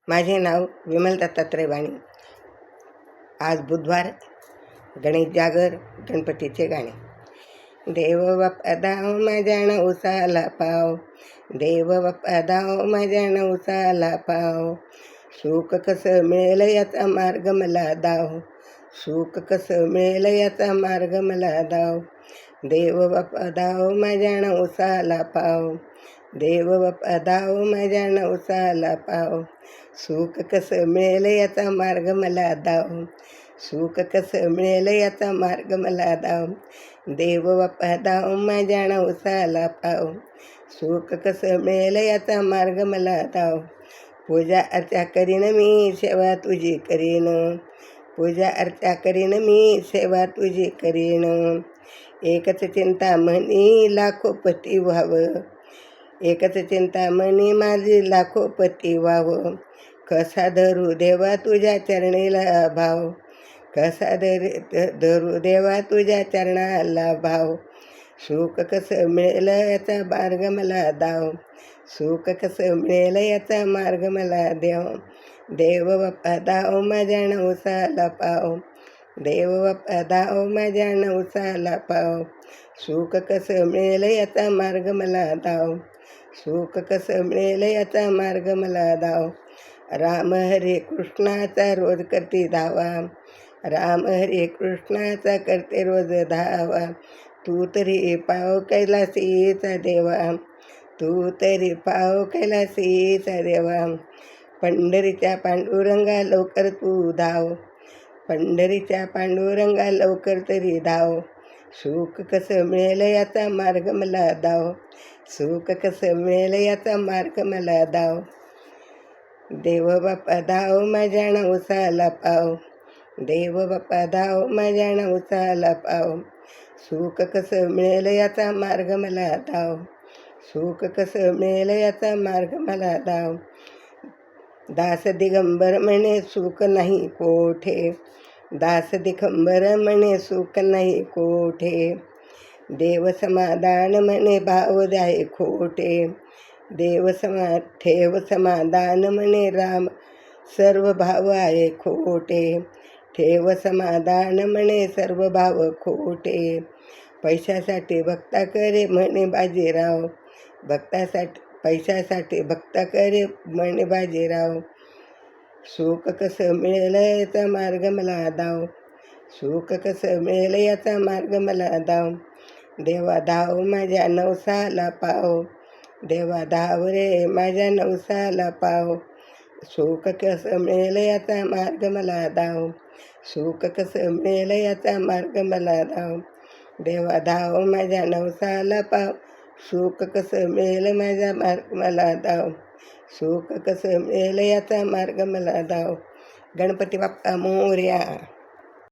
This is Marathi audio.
माझे नाव विमल दत्तात्रय वाणी. आज बुधवार, गणेश जागर, गणपतीचे गाणे. देव बाप्पा दाव माझ्या नवसाला पाव, देव बाप्पा दाव माझ्या नवसाला पाव. सुख कसं मिळेल याचा मार्ग मला दाव, सुख कसं मिळेल याचा मार्ग मला दाव. देव बाप्पा दाव माझ्या नवसाला पाव, देव बाप्पा दाव माझ्या नवसाला पाव. सुख कसं मिळेल याचा मार्ग मला दाव, सुख कसं मिळेल याचा मार्ग मला दाव. देव बाप्पा दाव माझ्या नवसाला पाव, सुख कसं मिळेल याचा मार्ग मला दाव. पूजा अर्चा करीन मी, सेवा तुझी करीन, पूजा अर्चा करीन मी, सेवा तुझी करीन. एकच चिंता मनी लाखोपती व्हावं, एकच चिंता मनी माझी लाखोपती व्हावं. कसा धरू देवा तुझ्या चरणीला भाव, कसा धरू देवा तुझ्या चरणाला भाव. सुख कसं मिळेल याचा मार्ग मला दाव, सुख कसं मिळेल याचा मार्ग मला देव. देव बाप्पा दाव माझ्या नवसाला पाव, देव बाप्पा दाव माझ्या नवसाला पाव. सुख कसं मिळेल याचा मार्ग मला दाव, सुख कसं मिळेल याचा मार्ग मला दाव. राम हरे कृष्णाचा रोज करते धावा, राम हरे कृष्णाचा करते रोज धावा. तू तरी पाव कैलासीचा देवा, तू तरी पाव कैलासीचा देवा. पंढरीच्या पांडुरंगा लवकर तू धाव, पंढरीच्या पांडुरंगा लवकर तरी धाव. सुख कसं मिळेल याचा मार्ग मला दाव, सुख कसं मिळेल याचा मार्ग मला दाव. देव बाप्पा दाव माझ्या नवसाला पाव, देव बाप्पा दाव माझ्या नवसाला पाव. सुख कसं मिळेल याचा मार्ग मला दाव, सुख कसं मिळेल याचा मार्ग मला दाव. दास दिगंबर म्हणे सुख नाही कोठे, दास दिगंबर म्हणे सुख नाही कोठे. देव समाधान म्हणे भाव द्याय खोटे, देव ठेव समाधान म्हणे राम सर्व भाव आहे खोटे. ठेव समाधान म्हणे सर्व भाव खोटे. पैशासाठी भक्ता करे म्हणे बाजीराव, भक्तासाठी पैशासाठी भक्ता करे म्हणे बाजीराव. सुख कसं मिळेल याचा मार्ग मला दाव, सुख कसं मिळेल याचा मार्ग मला दाव. देवा धाव माझ्या नवसाला पाव, देवा धाव रे माझ्या नवसाला पाव. सुख कसं मिळेल याचा मार्ग मला दाव, सुख कसं मिळेल याचा मार्ग मला दाव. देवा धाव माझ्या नवसाला पाव, सुख कसं मिळेल माझा मार्ग मला दाव, सुख कसं मिळेल याचा मार्ग मला दाव. गणपती बाप्पा मोरया.